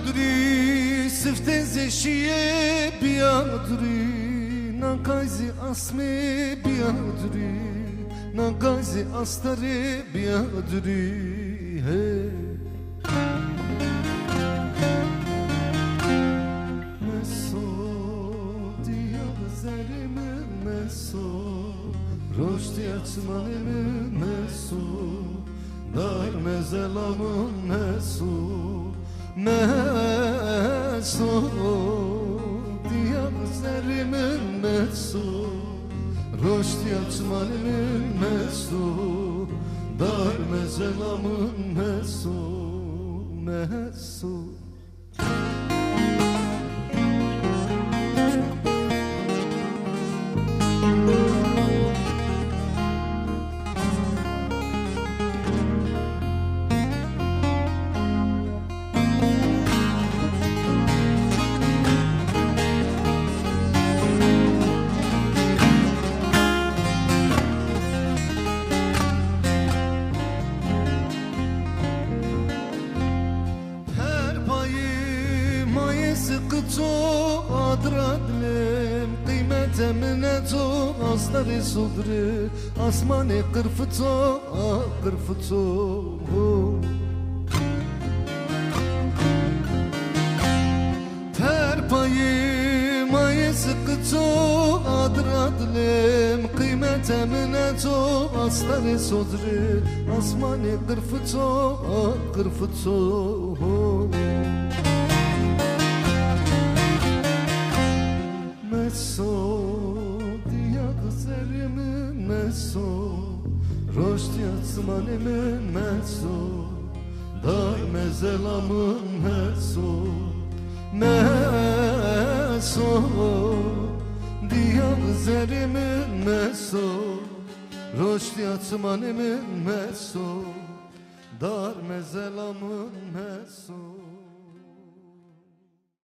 biadri sifte zeşiye biadri nagazi asme biadri nagazi astare biadri hey meso diyar zerimi meso roşti açmanımı meso dar mezelamın meso meso diyar zerimin meso roşti açmanımın meso dar mezelamın meso meso sıkıto adradlem kıymete mineto asları sudri asmane kırfıto kırfıto terpayı maye sıkıto adradlem kıymete mineto asları sudri asmane kırfıto kırfıto meso diyar zerimin meso roşti açmanımın meso dar mezelamın meso meso diyar zerimin meso roşti açmanımın meso dar mezelamın meso